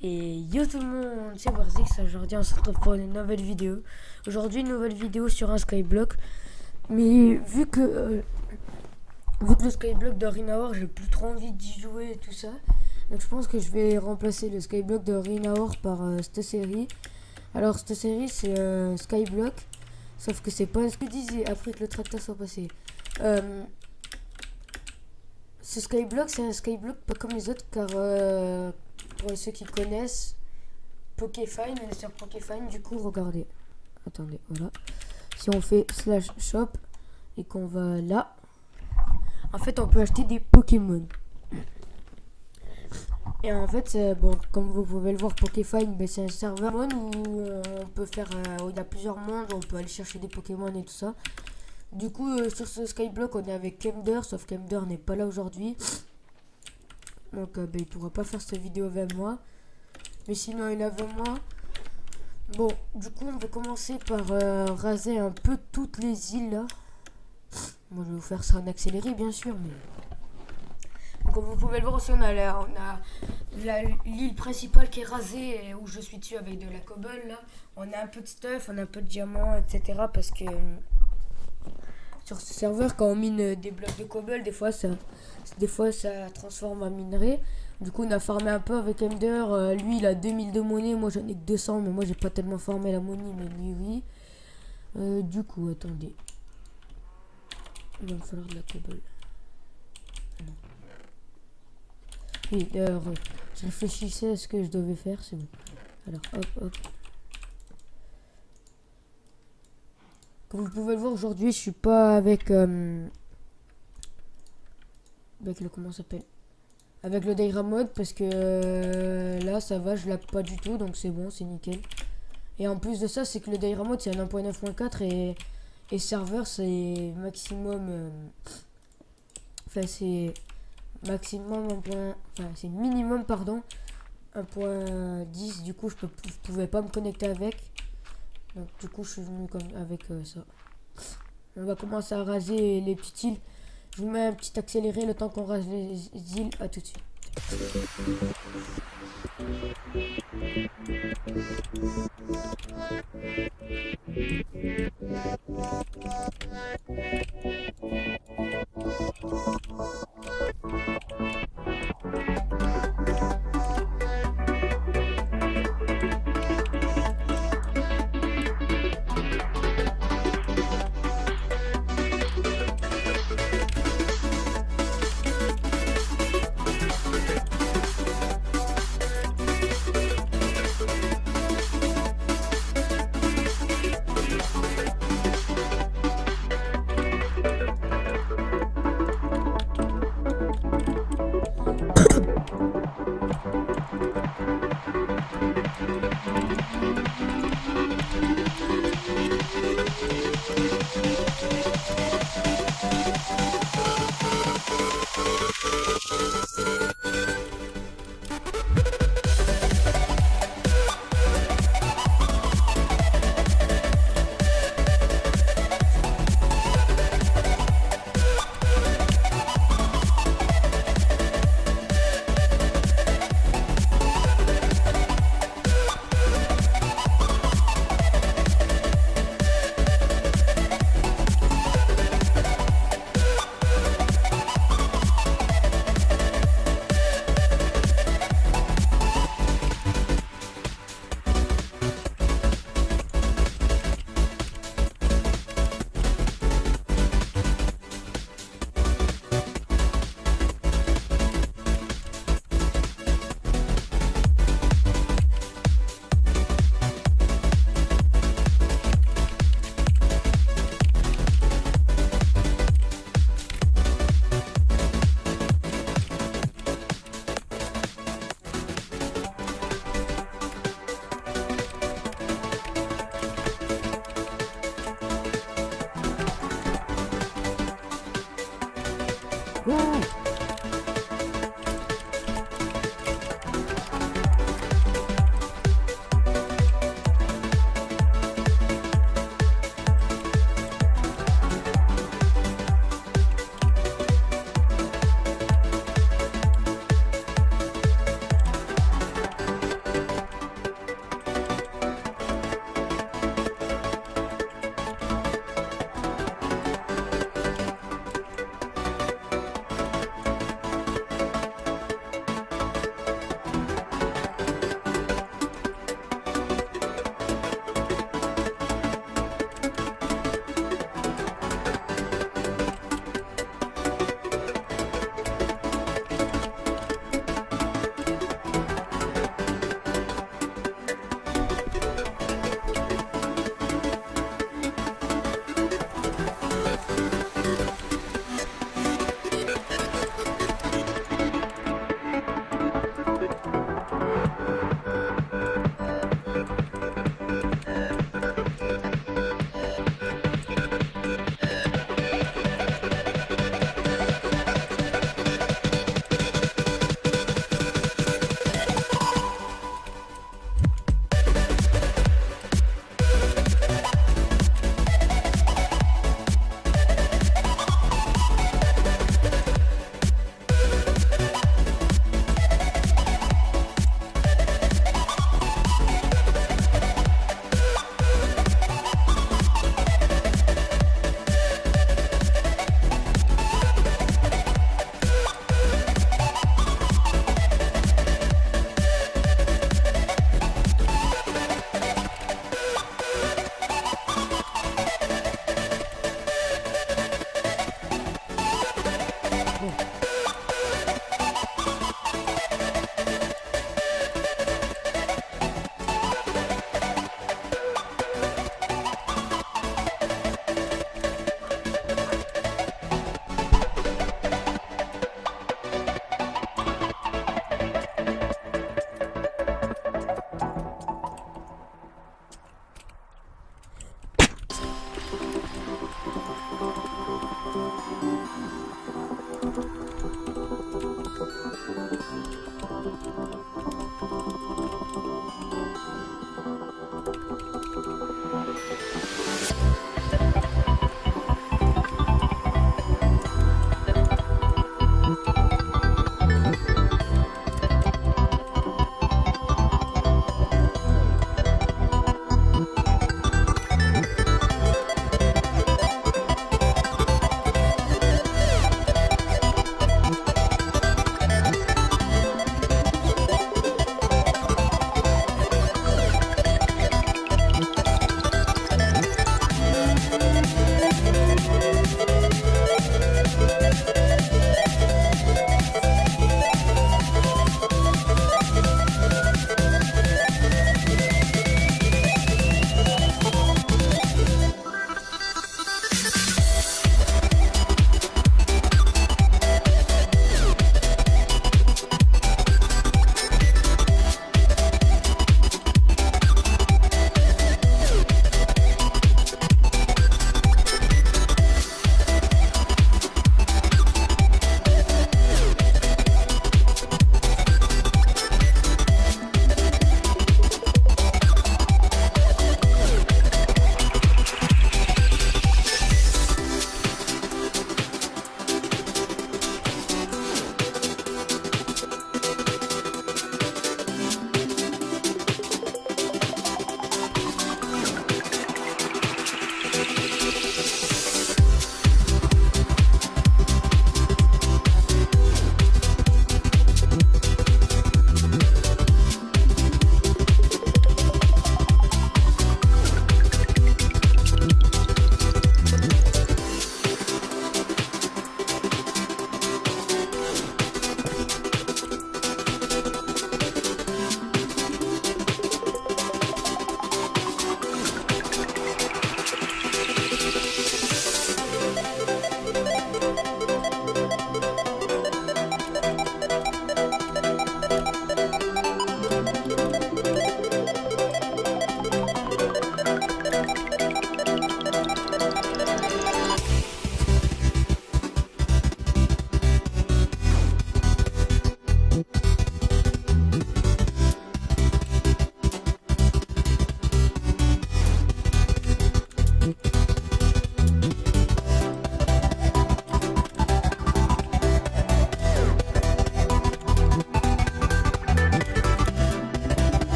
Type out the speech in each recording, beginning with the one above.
Et yo tout le monde, c'est Warzix. Aujourd'hui on se retrouve pour une nouvelle vidéo. Aujourd'hui une nouvelle vidéo sur un Skyblock. Mais vu que le Skyblock d'Arena j'ai plus trop envie d'y jouer et tout ça. Donc je pense que je vais remplacer le Skyblock d'Arena par cette série. Alors cette série c'est Skyblock. Sauf que c'est pas ce que disait après que le tracteur soit passé. Ce Skyblock c'est un Skyblock pas comme les autres car pour ceux qui connaissent Pokéfine, on est sur Pokéfine, du coup regardez, attendez, voilà, si on fait /shop et qu'on va là, en fait on peut acheter des Pokémon. Et en fait bon, comme vous pouvez le voir, Pokéfine c'est un serveur où on peut faire où il y a plusieurs mondes, on peut aller chercher des Pokémon et tout ça. Du coup sur ce Skyblock on est avec Kemder, sauf Kemder n'est pas là aujourd'hui. Donc il pourra pas faire cette vidéo avec moi. Mais sinon il est avec moi. Bon, du coup on va commencer par raser un peu toutes les îles là. Moi je vais vous faire ça en accéléré bien sûr. Mais... donc, comme vous pouvez le voir aussi, on a l'île principale qui est rasée et où je suis dessus avec de la cobble là. On a un peu de stuff, on a un peu de diamants, etc. Parce que sur ce serveur, quand on mine des blocs de cobble, des fois ça transforme en minerai. Du coup on a farmé un peu avec Ender. Lui il a 2000 de monnaie, moi j'en ai que 200, mais moi j'ai pas tellement farmé la monnaie, mais lui oui. Du coup attendez, il va me falloir de la cobble. Non. Oui d'ailleurs je réfléchissais à ce que je devais faire, c'est bon. Alors hop hop. Comme vous pouvez le voir aujourd'hui, je suis pas avec le comment ça s'appelle, avec le Daira mode, parce que là ça va, je lag pas du tout, donc c'est bon, c'est nickel. Et en plus de ça, c'est que le Daira mode c'est un 1.9.4 et serveur c'est maximum enfin c'est maximum c'est minimum pardon 1.10. Du coup je pouvais pas me connecter avec, donc du coup je suis venu comme avec ça. On va commencer à raser les petites îles. Je vous mets un petit accéléré le temps qu'on rase les îles. À tout de suite.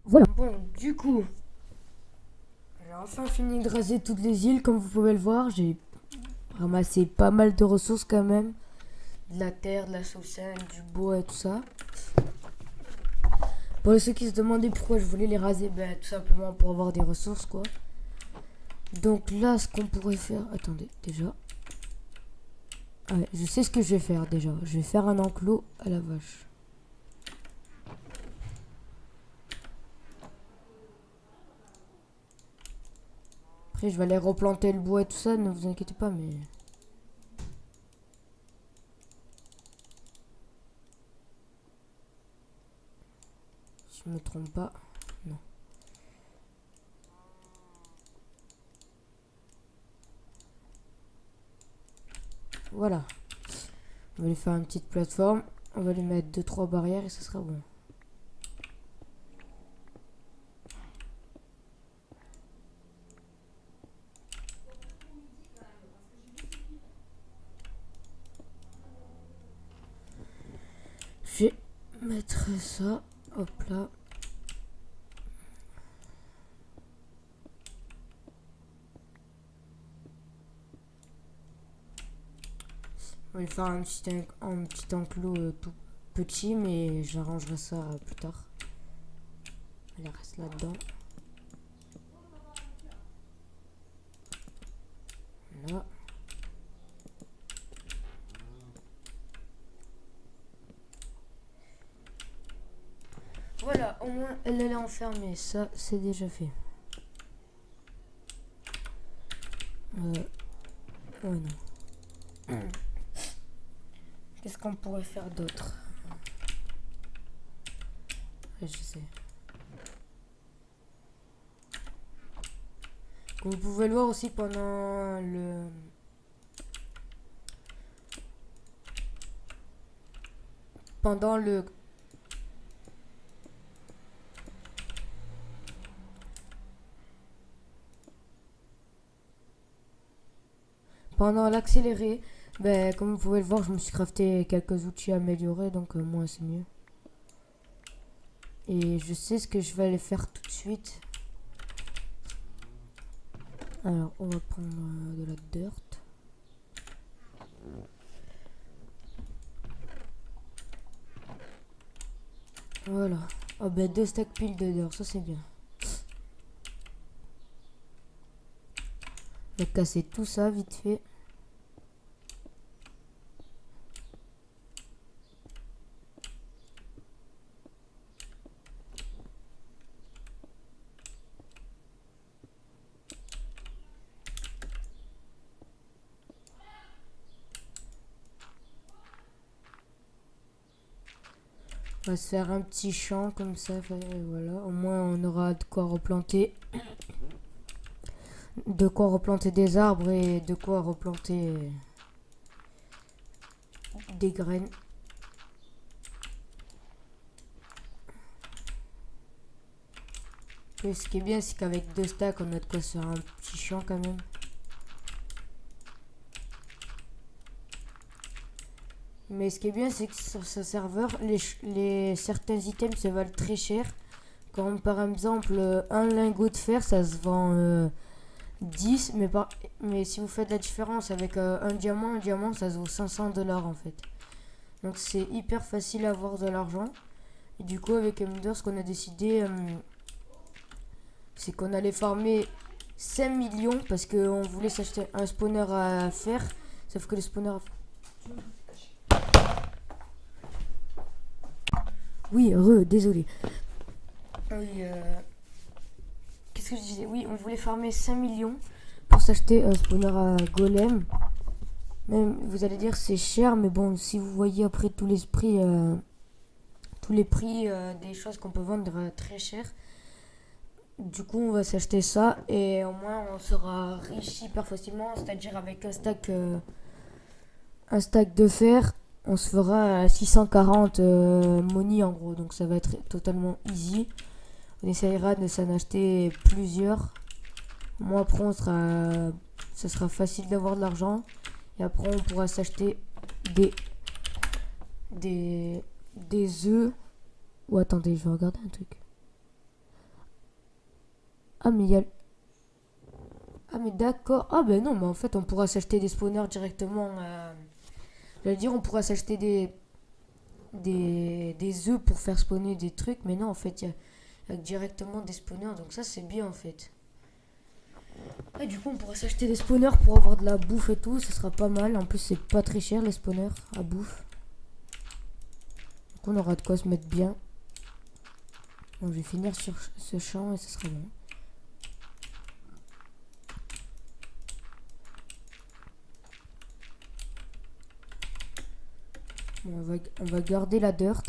Voilà. Bon, du coup, j'ai enfin fini de raser toutes les îles. Comme vous pouvez le voir, j'ai ramassé pas mal de ressources quand même. De la terre, de la saucine, du bois et tout ça. Pour ceux qui se demandaient pourquoi je voulais les raser, ben tout simplement pour avoir des ressources quoi. Donc là, ce qu'on pourrait faire... Attendez, déjà. Ouais, je sais ce que je vais faire déjà. Je vais faire un enclos à la vache. Après, je vais aller replanter le bois et tout ça, ne vous inquiétez pas, mais... Si je me trompe pas, non. Voilà. On va lui faire une petite plateforme. On va lui mettre 2-3 barrières et ça sera bon. Je vais mettre ça. Hop là. On va lui faire un petit enclos tout petit, mais j'arrangerai ça plus tard. Elle reste là-dedans. Là. Voilà, au moins elle est enfermée. Ça, c'est déjà fait. Ouais, non. Qu'est-ce qu'on pourrait faire d'autre? Ouais, je sais. Comme vous pouvez le voir aussi pendant le pendant l'accéléré, ben, comme vous pouvez le voir, je me suis crafté quelques outils améliorés, donc moi c'est mieux. Et je sais ce que je vais aller faire tout de suite. Alors, on va prendre de la dirt. Voilà. Oh ben 2 stacks pile de dirt, ça c'est bien. Je vais casser tout ça vite fait. On va se faire un petit champ comme ça, voilà. Au moins on aura de quoi replanter. De quoi replanter des arbres et de quoi replanter des graines. Et ce qui est bien, c'est qu'avec 2 stacks, on a de quoi se faire un petit champ quand même. Mais ce qui est bien, c'est que sur ce serveur, certains items se valent très cher. Comme par exemple, un lingot de fer, ça se vend 10. Mais si vous faites la différence avec un diamant, ça se vaut 500$ en fait. Donc c'est hyper facile à avoir de l'argent. Et du coup, avec Ender, ce qu'on a décidé, c'est qu'on allait farmer 5 millions parce qu'on voulait s'acheter un spawner à fer. Sauf que le spawner à fer... Oui, désolé. Oui, qu'est-ce que je disais? Oui, on voulait farmer 5 millions pour s'acheter un spawner à golem. Même, vous allez dire c'est cher, mais bon, si vous voyez après tous les prix des choses qu'on peut vendre très cher, du coup on va s'acheter ça et au moins on sera riche hyper facilement, c'est-à-dire avec un stack de fer, on se fera 640 money en gros, donc ça va être totalement easy. On essayera de s'en acheter plusieurs. Moi après ça sera facile d'avoir de l'argent et après on pourra s'acheter des œufs. Ou attendez, je vais regarder un truc. Ah, mais il y a... Ah, mais d'accord. Ah, ben non, mais en fait, on pourra s'acheter des spawners directement. J'allais dire, on pourra s'acheter des œufs pour faire spawner des trucs. Mais non, en fait, il y a directement des spawners. Donc ça, c'est bien, en fait. Et du coup, on pourra s'acheter des spawners pour avoir de la bouffe et tout. Ça sera pas mal. En plus, c'est pas très cher, les spawners à bouffe. Donc on aura de quoi se mettre bien. Bon, je vais finir sur ce champ et ce sera bon. Bon, on va garder la dirt.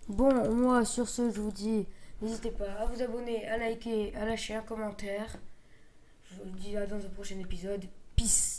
Bon, moi, sur ce, je vous dis, n'hésitez pas à vous abonner, à liker, à lâcher un commentaire. Je vous dis à dans un prochain épisode. Peace.